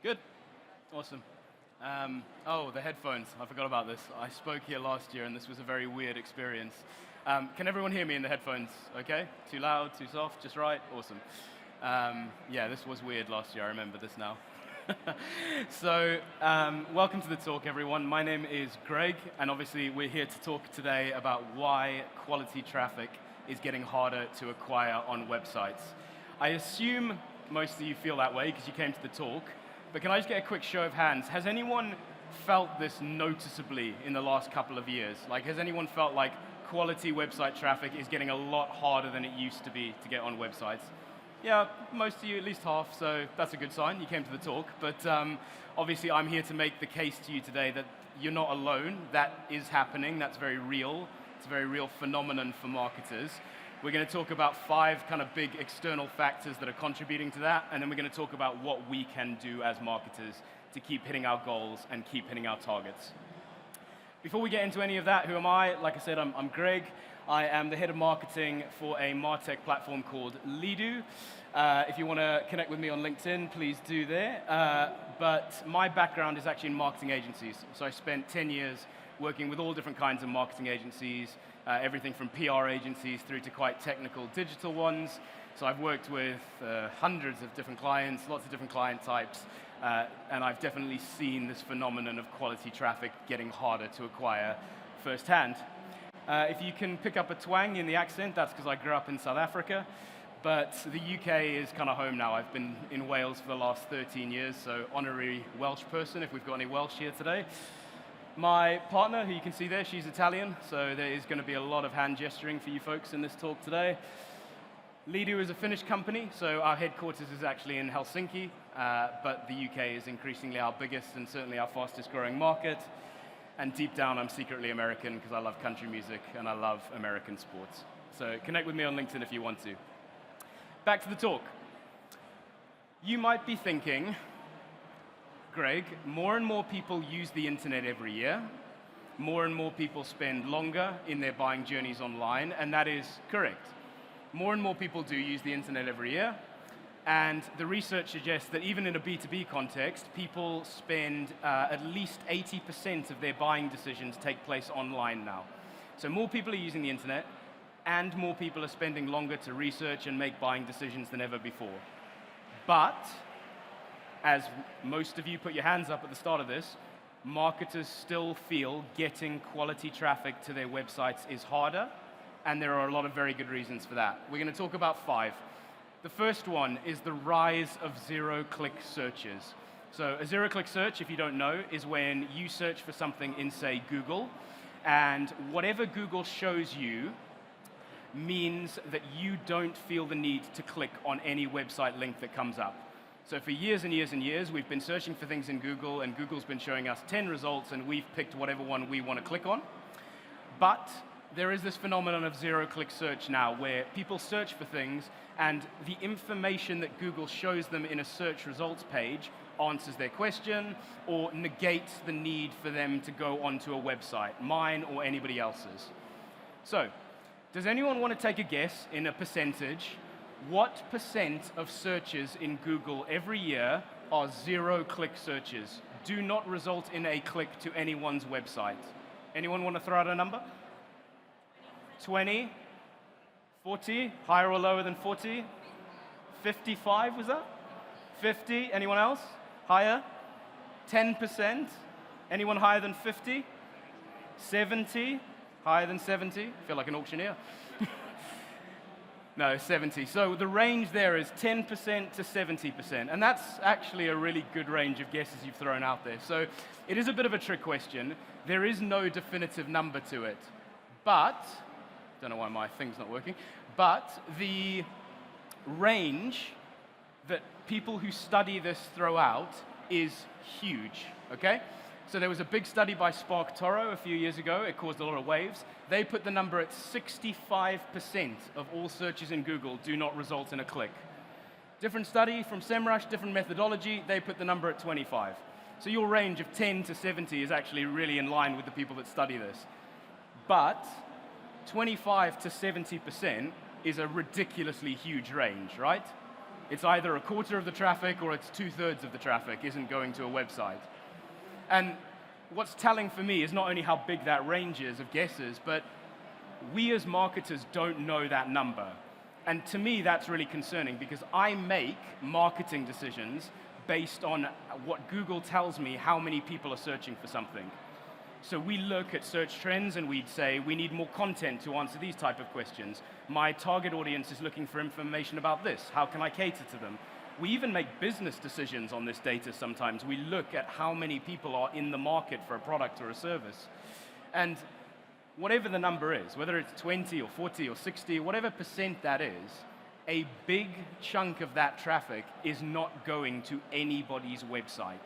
Good. Awesome. Oh, the headphones. I forgot about this. I spoke here last year, and this was a very weird experience. Can everyone hear me in the headphones? Okay? Too loud, too soft, just right? Awesome. Yeah, this was weird last year. I remember this now. Welcome to the talk, everyone. My name is Greg, and obviously we're here to talk today about why quality traffic is getting harder to acquire on websites. I assume most of you feel that way because you came to the talk, but can I just get a quick show of hands? Has anyone felt this noticeably in the last couple of years? Like, has anyone felt like quality website traffic is getting a lot harder than it used to be to get on websites? Yeah, most of you, at least half, so that's a good sign. You came to the talk, but obviously I'm here to make the case to you today that you're not alone. That is happening. That's very real. It's a very real phenomenon for marketers. We're going to talk about 5 kind of big external factors that are contributing to that, and then we're going to talk about what we can do as marketers to keep hitting our goals and keep hitting our targets. Before we get into any of that, who am I? Like I said, I'm Greg. I am the head of marketing for a MarTech platform called Leadu. If you want to connect with me on LinkedIn, please do there. But my background is actually in marketing agencies. So I spent 10 years working with all different kinds of marketing agencies, everything from PR agencies through to quite technical digital ones. So I've worked with hundreds of different clients, lots of different client types, and I've definitely seen this phenomenon of quality traffic getting harder to acquire firsthand. If you can pick up a twang in the accent, that's because I grew up in South Africa. But the UK is kind of home now. I've been in Wales for the last 13 years, so honorary Welsh person, if we've got any Welsh here today. My partner, who you can see there, she's Italian, so there is going to be a lot of hand gesturing for you folks in this talk today. Leadu is a Finnish company, so our headquarters is actually in Helsinki, but the UK is increasingly our biggest and certainly our fastest growing market. And deep down, I'm secretly American because I love country music and I love American sports. So connect with me on LinkedIn if you want to. Back to the talk. You might be thinking, Greg, more and more people use the internet every year. More and more people spend longer in their buying journeys online, and that is correct. More and more people do use the internet every year. And the research suggests that even in a B2B context, people spend at least 80% of their buying decisions take place online now. So more people are using the internet, and more people are spending longer to research and make buying decisions than ever before. But, as most of you put your hands up at the start of this, marketers still feel getting quality traffic to their websites is harder, and there are a lot of very good reasons for that. We're going to talk about 5. The first one is the rise of zero-click searches. So a zero-click search, if you don't know, is when you search for something in, say, Google, and whatever Google shows you means that you don't feel the need to click on any website link that comes up. So for years and years and years, we've been searching for things in Google, and Google's been showing us 10 results, and we've picked whatever one we want to click on. But there is this phenomenon of zero-click search now, where people search for things, and the information that Google shows them in a search results page answers their question or negates the need for them to go onto a website, mine or anybody else's. So, does anyone want to take a guess in a percentage? What percent of searches in Google every year are zero-click searches? Do not result in a click to anyone's website. Anyone want to throw out a number? 20? 40? Higher or lower than 40? 55 was that? 50? Anyone else? Higher? 10%? Anyone higher than 50? 70? Higher than 70? I feel like an auctioneer. No, 70. So the range there is 10% to 70%. And that's actually a really good range of guesses you've thrown out there. So it is a bit of a trick question. There is no definitive number to it. But, don't know why my thing's not working, but the range that people who study this throw out is huge, okay? So there was a big study by SparkToro a few years ago. It caused a lot of waves. They put the number at 65% of all searches in Google do not result in a click. Different study from SEMrush, different methodology, they put the number at 25. So your range of 10 to 70 is actually really in line with the people that study this. But 25 to 70% is a ridiculously huge range, right? It's either a quarter of the traffic or it's 2/3 of the traffic isn't going to a website. And what's telling for me is not only how big that range is of guesses, but we as marketers don't know that number. And to me, that's really concerning because I make marketing decisions based on what Google tells me how many people are searching for something. So we look at search trends and we'd say, we need more content to answer these type of questions. My target audience is looking for information about this. How can I cater to them? We even make business decisions on this data sometimes. We look at how many people are in the market for a product or a service. And whatever the number is, whether it's 20 or 40 or 60, whatever percent that is, a big chunk of that traffic is not going to anybody's website.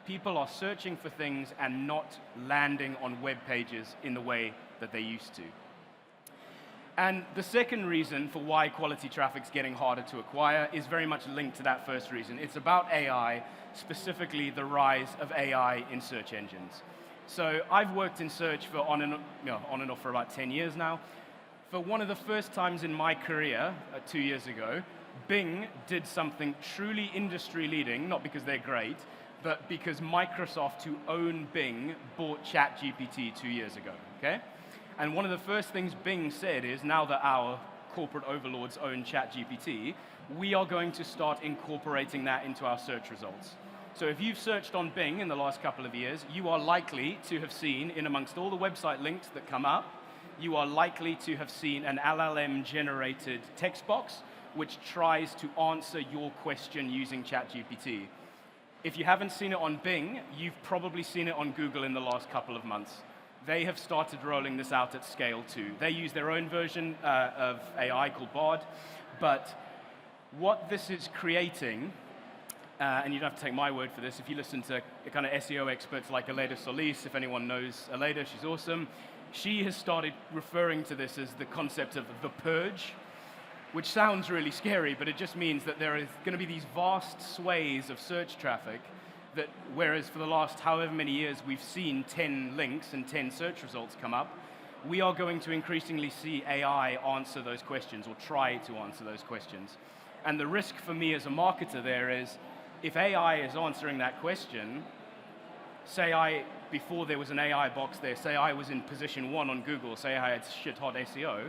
People are searching for things and not landing on web pages in the way that they used to. And the second reason for why quality traffic's getting harder to acquire is very much linked to that first reason. It's about AI, specifically the rise of AI in search engines. So I've worked in search for on and off for about 10 years now. For one of the first times in my career, 2 years ago, Bing did something truly industry-leading, not because they're great, but because Microsoft, who own Bing, bought ChatGPT 2 years ago, okay? And one of the first things Bing said is, now that our corporate overlords own ChatGPT, we are going to start incorporating that into our search results. So if you've searched on Bing in the last couple of years, you are likely to have seen, in amongst all the website links that come up, you are likely to have seen an LLM-generated text box which tries to answer your question using ChatGPT. If you haven't seen it on Bing, you've probably seen it on Google in the last couple of months. They have started rolling this out at scale too. They use their own version of AI called Bard, but what this is creating, and you don't have to take my word for this, if you listen to kind of SEO experts like Aleda Solis, if anyone knows Aleda, she's awesome, she has started referring to this as the concept of the purge, which sounds really scary, but it just means that there is going to be these vast swathes of search traffic that, whereas for the last however many years we've seen 10 links and 10 search results come up, we are going to increasingly see AI answer those questions or try to answer those questions. And the risk for me as a marketer there is, if AI is answering that question, before there was an AI box there, say I was in position 1 on Google, say I had shit hot SEO,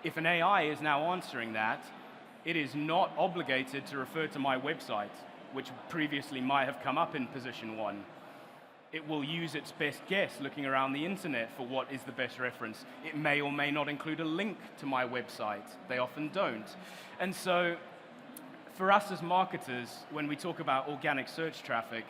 if an AI is now answering that, it is not obligated to refer to my website, which previously might have come up in position 1. It will use its best guess looking around the internet for what is the best reference. It may or may not include a link to my website. They often don't. And so, for us as marketers, when we talk about organic search traffic,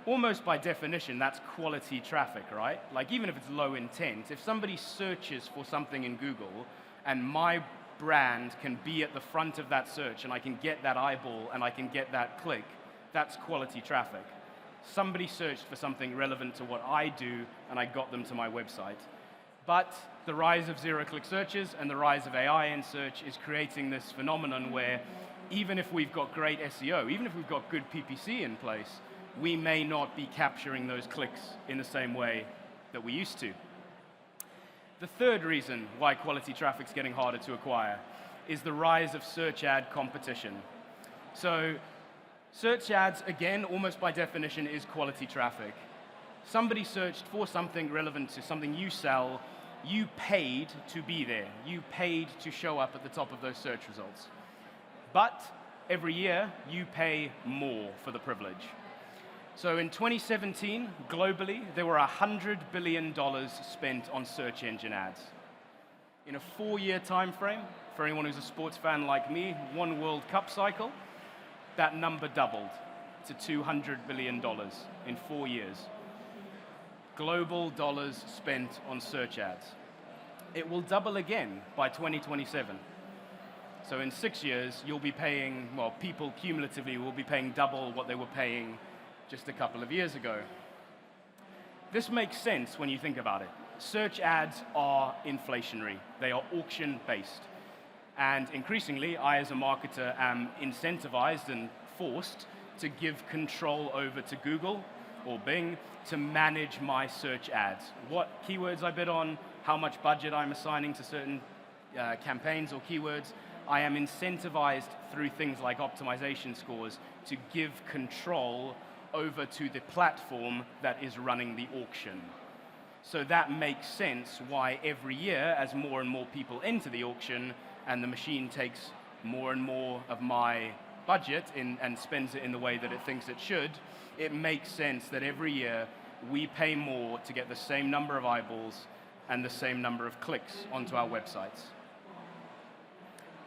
almost by definition, that's quality traffic, right? Like, even if it's low intent, if somebody searches for something in Google, and my brand can be at the front of that search, and I can get that eyeball, and I can get that click, that's quality traffic. Somebody searched for something relevant to what I do, and I got them to my website. But the rise of zero-click searches and the rise of AI in search is creating this phenomenon where even if we've got great SEO, even if we've got good PPC in place, we may not be capturing those clicks in the same way that we used to. The third reason why quality traffic's getting harder to acquire is the rise of search ad competition. So search ads, again, almost by definition, is quality traffic. Somebody searched for something relevant to something you sell, you paid to be there. You paid to show up at the top of those search results. But every year, you pay more for the privilege. So in 2017, globally, there were $100 billion spent on search engine ads. In a 4-year time frame, for anyone who's a sports fan like me, one World Cup cycle, that number doubled to $200 billion in 4 years. Global dollars spent on search ads. It will double again by 2027. So in 6 years, you'll be paying, well, people cumulatively will be paying double what they were paying just a couple of years ago. This makes sense when you think about it. Search ads are inflationary. They are auction-based. And increasingly, I as a marketer am incentivized and forced to give control over to Google or Bing to manage my search ads. What keywords I bid on, how much budget I'm assigning to certain campaigns or keywords, I am incentivized through things like optimization scores to give control over to the platform that is running the auction. So that makes sense why every year, as more and more people enter the auction and the machine takes more and more of my budget and spends it in the way that it thinks it should, it makes sense that every year we pay more to get the same number of eyeballs and the same number of clicks onto our websites.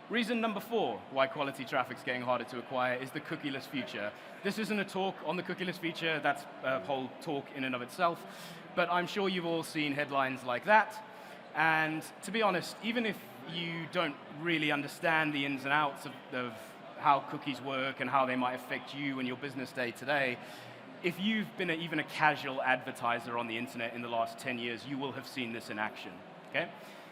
Reason number 4 why quality traffic is getting harder to acquire is the cookieless future. This isn't a talk on the cookieless future, that's a whole talk in and of itself, but I'm sure you've all seen headlines like that. And to be honest, even if you don't really understand the ins and outs of how cookies work and how they might affect you and your business day to day, if you've been even a casual advertiser on the internet in the last 10 years, you will have seen this in action, okay?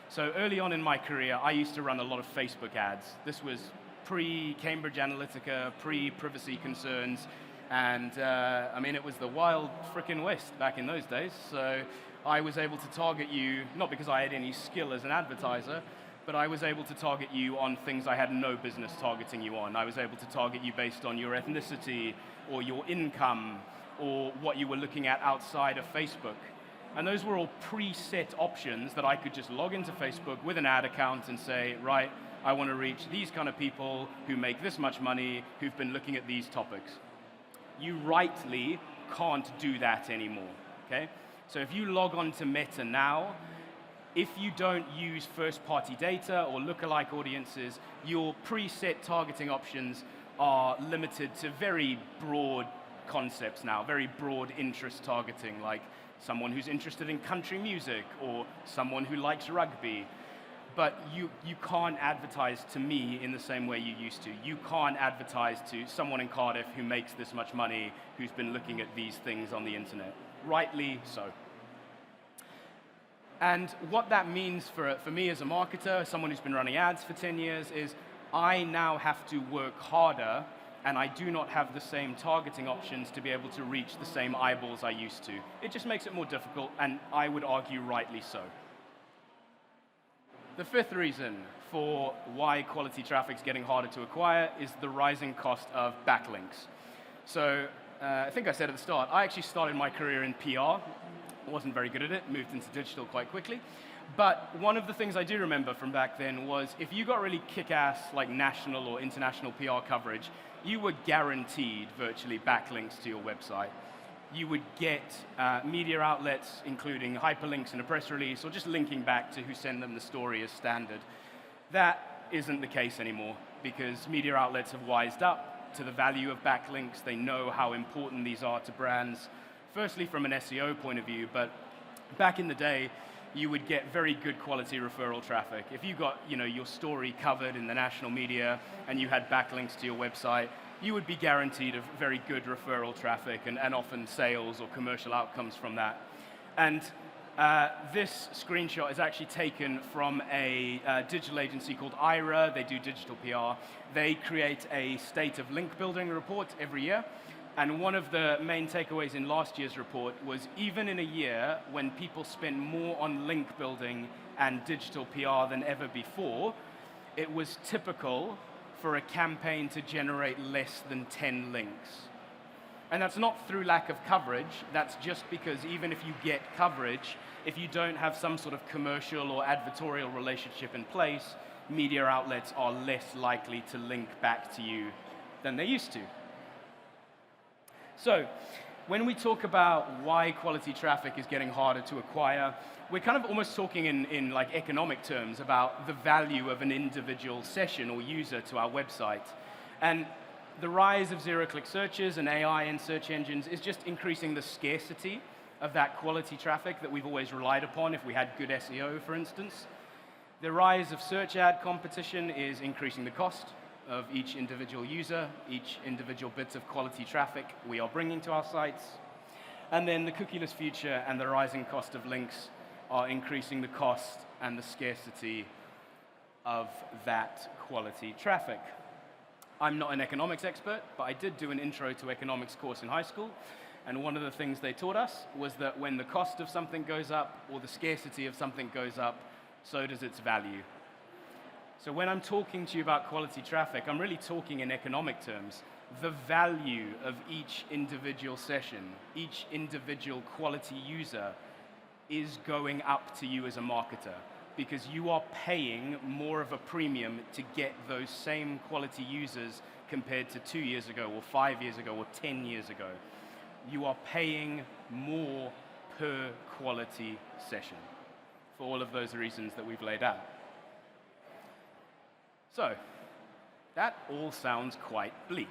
So early on in my career, I used to run a lot of Facebook ads. This was pre-Cambridge Analytica, pre-privacy concerns, and I mean, it was the wild frickin' west back in those days. So I was able to target you, not because I had any skill as an advertiser, but I was able to target you on things I had no business targeting you on. I was able to target you based on your ethnicity, or your income, or what you were looking at outside of Facebook. And those were all preset options that I could just log into Facebook with an ad account and say, right, I want to reach these kind of people who make this much money, who've been looking at these topics. You rightly can't do that anymore, okay? So if you log on to Meta now, if you don't use first-party data or lookalike audiences, your preset targeting options are limited to very broad concepts now, very broad interest targeting, like someone who's interested in country music or someone who likes rugby. But you can't advertise to me in the same way you used to. You can't advertise to someone in Cardiff who makes this much money, who's been looking at these things on the internet. Rightly so. And what that means for me as a marketer, someone who's been running ads for 10 years, is I now have to work harder, and I do not have the same targeting options to be able to reach the same eyeballs I used to. It just makes it more difficult, and I would argue rightly so. The 5th reason for why quality traffic is getting harder to acquire is the rising cost of backlinks. So I think I said at the start, I actually started my career in PR. I wasn't very good at it, moved into digital quite quickly. But one of the things I do remember from back then was if you got really kick-ass like national or international PR coverage, you were guaranteed virtually backlinks to your website. You would get media outlets, including hyperlinks in a press release, or just linking back to who sent them the story as standard. That isn't the case anymore, because media outlets have wised up to the value of backlinks. They know how important these are to brands, firstly from an SEO point of view, but back in the day, you would get very good quality referral traffic. If you got your story covered in the national media and you had backlinks to your website, you would be guaranteed of very good referral traffic and often sales or commercial outcomes from that. And this screenshot is actually taken from a digital agency called Aira. They do digital PR. They create a state of link building report every year. And one of the main takeaways in last year's report was even in a year when people spent more on link building and digital PR than ever before, it was typical for a campaign to generate less than 10 links. And that's not through lack of coverage, that's just because even if you get coverage, if you don't have some sort of commercial or advertorial relationship in place, media outlets are less likely to link back to you than they used to. So, when we talk about why quality traffic is getting harder to acquire, we're kind of almost talking in like economic terms about the value of an individual session or user to our website. And the rise of zero-click searches and AI in search engines is just increasing the scarcity of that quality traffic that we've always relied upon if we had good SEO, for instance. The rise of search ad competition is increasing the cost of each individual user, each individual bit of quality traffic we are bringing to our sites. And then the cookieless future and the rising cost of links are increasing the cost and the scarcity of that quality traffic. I'm not an economics expert, but I did do an intro to economics course in high school. And one of the things they taught us was that when the cost of something goes up or the scarcity of something goes up, so does its value. So when I'm talking to you about quality traffic, I'm really talking in economic terms. The value of each individual session, each individual quality user is going up to you as a marketer because you are paying more of a premium to get those same quality users compared to 2 years ago or 5 years ago or 10 years ago. You are paying more per quality session for all of those reasons that we've laid out. So, that all sounds quite bleak.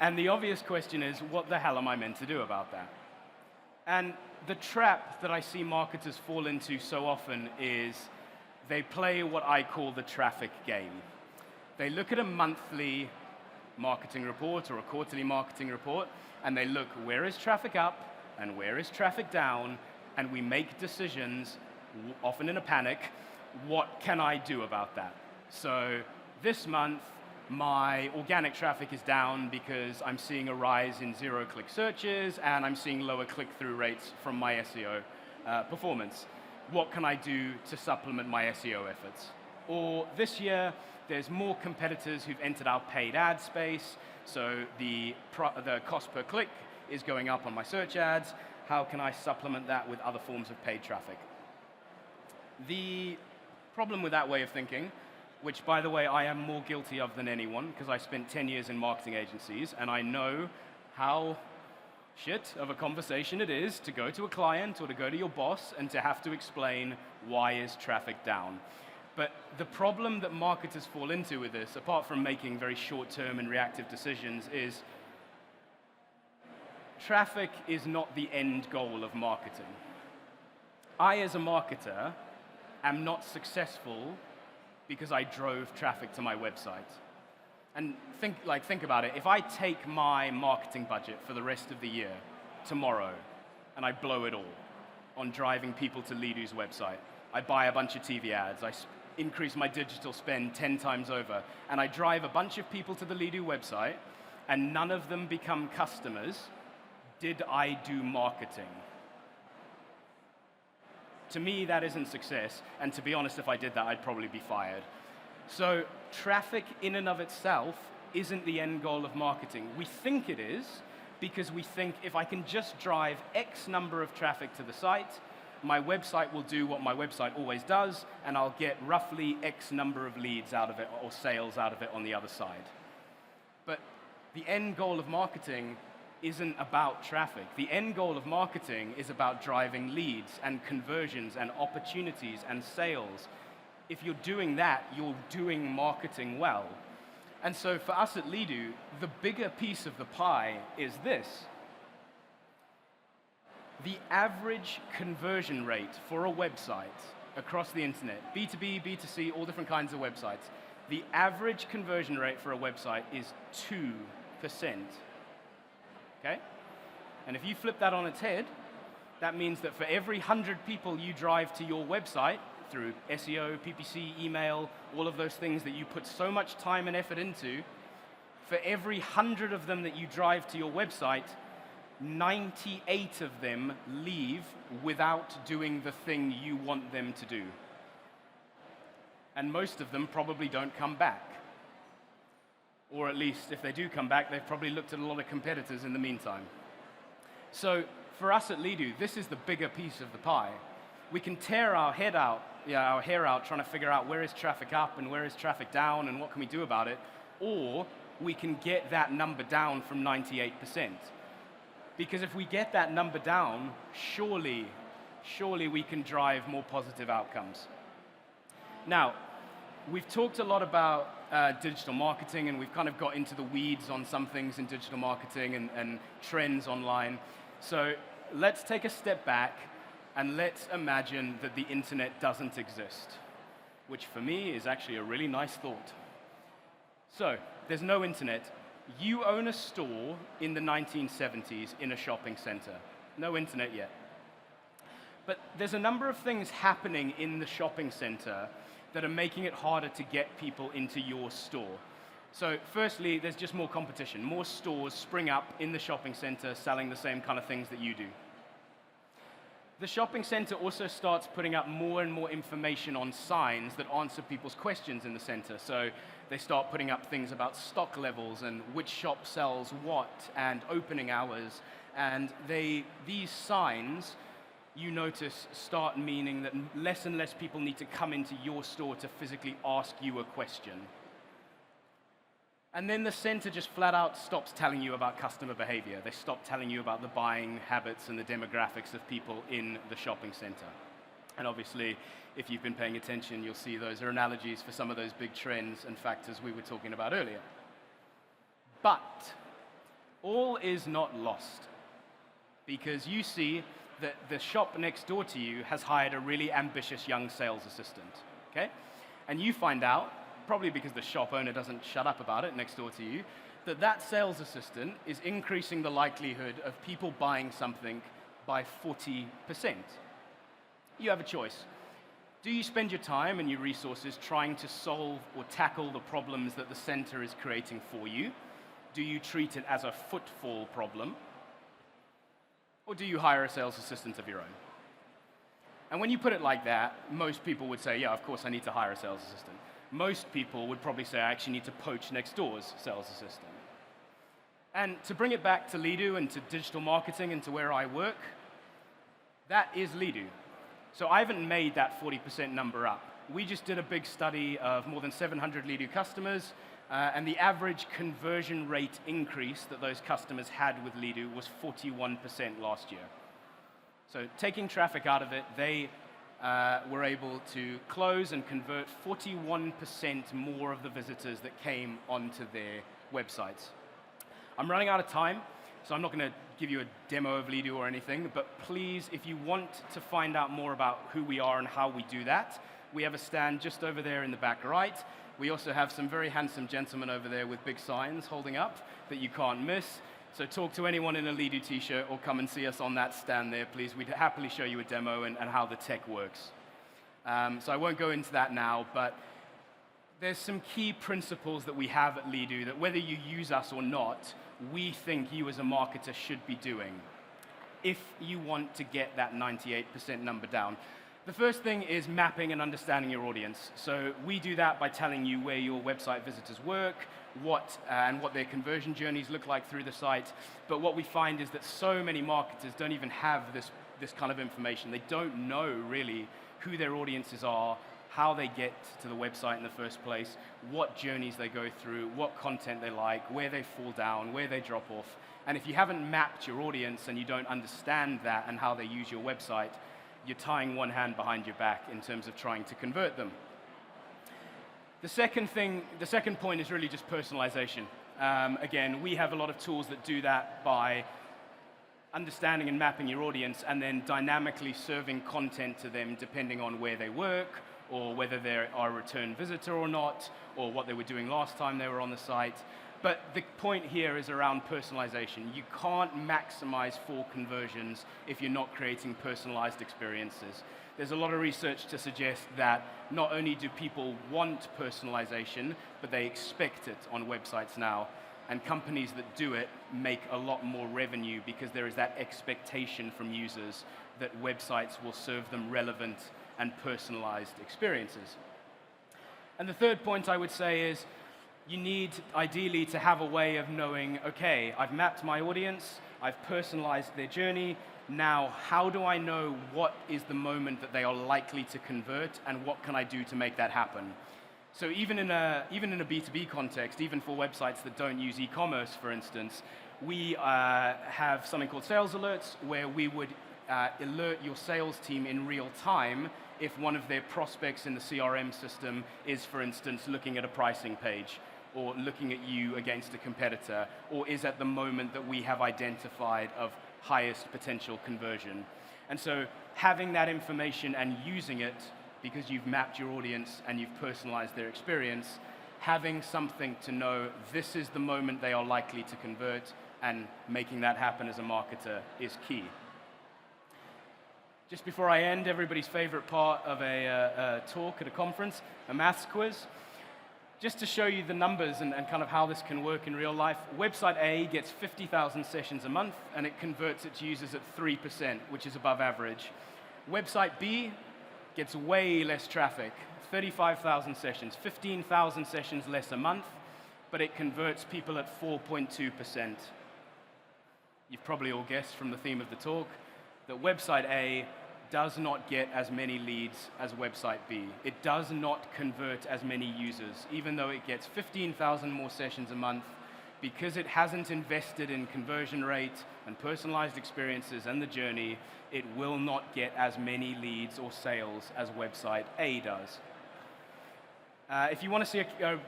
And the obvious question is, what the hell am I meant to do about that? And the trap that I see marketers fall into so often is they play what I call the traffic game. They look at a monthly marketing report or a quarterly marketing report, and they look, where is traffic up and where is traffic down, and we make decisions, often in a panic, what can I do about that? So this month, my organic traffic is down because I'm seeing a rise in zero-click searches and I'm seeing lower click-through rates from my SEO performance. What can I do to supplement my SEO efforts? Or this year, there's more competitors who've entered our paid ad space, so the cost per click is going up on my search ads. How can I supplement that with other forms of paid traffic? The problem with that way of thinking, which, by the way, I am more guilty of than anyone, because I spent 10 years in marketing agencies, and I know how shit of a conversation it is to go to a client or to go to your boss and to have to explain why is traffic down. But the problem that marketers fall into with this, apart from making very short-term and reactive decisions, is traffic is not the end goal of marketing. I, as a marketer, am not successful because I drove traffic to my website. And think about it. If I take my marketing budget for the rest of the year tomorrow and I blow it all on driving people to Leadoo's website, I buy a bunch of TV ads, I increase my digital spend 10 times over, and I drive a bunch of people to the Leadoo website and none of them become customers, did I do marketing? To me, that isn't success, and to be honest, if I did that, I'd probably be fired. So traffic in and of itself isn't the end goal of marketing. We think it is, because we think if I can just drive X number of traffic to the site, my website will do what my website always does, and I'll get roughly X number of leads out of it, or sales out of it on the other side. But the end goal of marketing isn't about traffic. The end goal of marketing is about driving leads and conversions and opportunities and sales. If you're doing that, you're doing marketing well. And so for us at Leadoo, the bigger piece of the pie is this. The average conversion rate for a website across the internet, B2B, B2C, all different kinds of websites, the average conversion rate for a website is 2%. Okay? And if you flip that on its head, that means that for every 100 people you drive to your website through SEO, PPC, email, all of those things that you put so much time and effort into, for every 100 of them that you drive to your website, 98 of them leave without doing the thing you want them to do. And most of them probably don't come back. Or at least, if they do come back, they've probably looked at a lot of competitors in the meantime. So for us at Leadoo, this is the bigger piece of the pie. We can tear our hair out trying to figure out where is traffic up and where is traffic down and what can we do about it, or we can get that number down from 98%. Because if we get that number down, surely we can drive more positive outcomes. Now, we've talked a lot about digital marketing, and we've kind of got into the weeds on some things in digital marketing and trends online. So let's take a step back and let's imagine that the internet doesn't exist, which for me is actually a really nice thought. So there's no internet. You own a store in the 1970s in a shopping center. No internet yet. But there's a number of things happening in the shopping center that are making it harder to get people into your store. So firstly, there's just more competition. More stores spring up in the shopping center selling the same kind of things that you do. The shopping center also starts putting up more and more information on signs that answer people's questions in the center. So they start putting up things about stock levels and which shop sells what and opening hours. And these signs, you notice, start meaning that less and less people need to come into your store to physically ask you a question. And then the center just flat out stops telling you about customer behavior. They stop telling you about the buying habits and the demographics of people in the shopping center. And obviously, if you've been paying attention, you'll see those are analogies for some of those big trends and factors we were talking about earlier. But all is not lost, because you see that the shop next door to you has hired a really ambitious young sales assistant, okay? And you find out, probably because the shop owner doesn't shut up about it next door to you, that that sales assistant is increasing the likelihood of people buying something by 40%. You have a choice. Do you spend your time and your resources trying to solve or tackle the problems that the center is creating for you? Do you treat it as a footfall problem? Or do you hire a sales assistant of your own? And when you put it like that, most people would say, yeah, of course I need to hire a sales assistant. Most people would probably say, I actually need to poach next door's sales assistant. And to bring it back to Leadu and to digital marketing and to where I work, that is Leadu. So I haven't made that 40% number up. We just did a big study of more than 700 Leadu customers, and the average conversion rate increase that those customers had with Leadu was 41% last year. So taking traffic out of it, they were able to close and convert 41% more of the visitors that came onto their websites. I'm running out of time, so I'm not going to give you a demo of Leadu or anything, but please, if you want to find out more about who we are and how we do that, we have a stand just over there in the back right. We also have some very handsome gentlemen over there with big signs holding up that you can't miss. So talk to anyone in a Leadu t-shirt or come and see us on that stand there, please. We'd happily show you a demo and how the tech works. So I won't go into that now, but there's some key principles that we have at Leadu that whether you use us or not, we think you as a marketer should be doing if you want to get that 98% number down. The first thing is mapping and understanding your audience. So we do that by telling you where your website visitors work, what their conversion journeys look like through the site. But what we find is that so many marketers don't even have this kind of information. They don't know really who their audiences are, how they get to the website in the first place, what journeys they go through, what content they like, where they fall down, where they drop off. And if you haven't mapped your audience and you don't understand that and how they use your website, you're tying one hand behind your back in terms of trying to convert them. The second point is really just personalization. Again, we have a lot of tools that do that by understanding and mapping your audience and then dynamically serving content to them depending on where they work, or whether they are a return visitor or not, or what they were doing last time they were on the site. But the point here is around personalization. You can't maximize for conversions if you're not creating personalized experiences. There's a lot of research to suggest that not only do people want personalization, but they expect it on websites now. And companies that do it make a lot more revenue because there is that expectation from users that websites will serve them relevant and personalized experiences. And the third point I would say is you need ideally to have a way of knowing, okay, I've mapped my audience, I've personalized their journey, now how do I know what is the moment that they are likely to convert and what can I do to make that happen? So even in a B2B context, even for websites that don't use e-commerce, for instance, we have something called sales alerts where we would alert your sales team in real time if one of their prospects in the CRM system is, for instance, looking at a pricing page or looking at you against a competitor, or is at the moment that we have identified of highest potential conversion. And so having that information and using it because you've mapped your audience and you've personalized their experience, having something to know this is the moment they are likely to convert and making that happen as a marketer is key. Just before I end, everybody's favorite part of a talk at a conference, a maths quiz. Just to show you the numbers and kind of how this can work in real life, website A gets 50,000 sessions a month, and it converts its users at 3%, which is above average. Website B gets way less traffic, 35,000 sessions, 15,000 sessions less a month, but it converts people at 4.2%. You've probably all guessed from the theme of the talk that website A does not get as many leads as website B. It does not convert as many users, even though it gets 15,000 more sessions a month. Because it hasn't invested in conversion rate and personalized experiences and the journey, it will not get as many leads or sales as website A does. If you want to see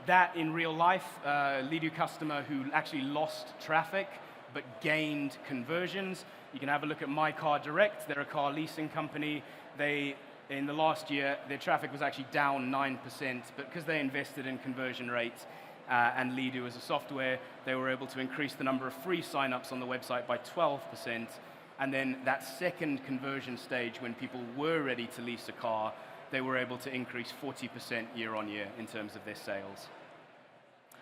that in real life, Leadu customer who actually lost traffic but gained conversions, you can have a look at My Car Direct. They're a car leasing company. In the last year, their traffic was actually down 9%, but because they invested in conversion rate and Leadu as a software, they were able to increase the number of free signups on the website by 12%. And then that second conversion stage, when people were ready to lease a car, they were able to increase 40% year on year in terms of their sales.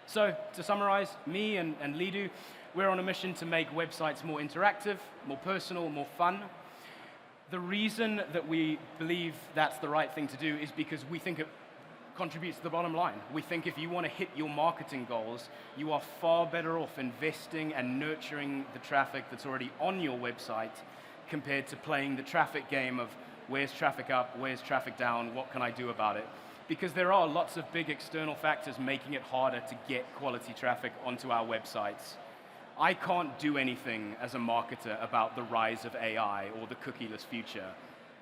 So to summarize, me and Leadu, we're on a mission to make websites more interactive, more personal, more fun. The reason that we believe that's the right thing to do is because we think it contributes to the bottom line. We think if you want to hit your marketing goals, you are far better off investing and nurturing the traffic that's already on your website compared to playing the traffic game of where's traffic up, where's traffic down, what can I do about it? Because there are lots of big external factors making it harder to get quality traffic onto our websites. I can't do anything as a marketer about the rise of AI or the cookieless future.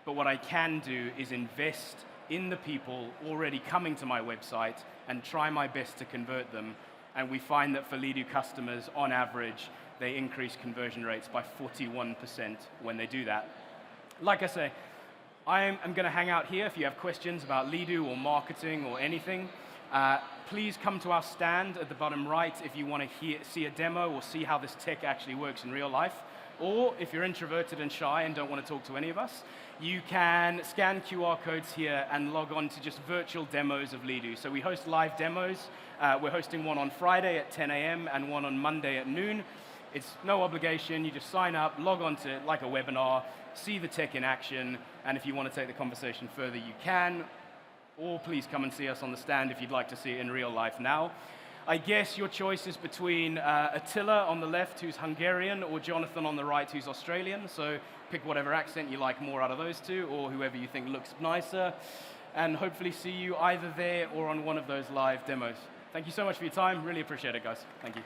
But what I can do is invest in the people already coming to my website and try my best to convert them. And we find that for Leadu customers, on average, they increase conversion rates by 41% when they do that. Like I say, I'm going to hang out here if you have questions about Leadu or marketing or anything. Please come to our stand at the bottom right if you want to see a demo or see how this tech actually works in real life. Or if you're introverted and shy and don't want to talk to any of us, you can scan QR codes here and log on to just virtual demos of Leadu. So we host live demos. We're hosting one on Friday at 10 a.m. and one on Monday at noon. It's no obligation. You just sign up, log on to it like a webinar, see the tech in action, and if you want to take the conversation further, you can. Or please come and see us on the stand if you'd like to see it in real life now. I guess your choice is between Attila on the left, who's Hungarian, or Jonathan on the right, who's Australian. So pick whatever accent you like more out of those two, or whoever you think looks nicer. And hopefully see you either there or on one of those live demos. Thank you so much for your time. Really appreciate it, guys. Thank you.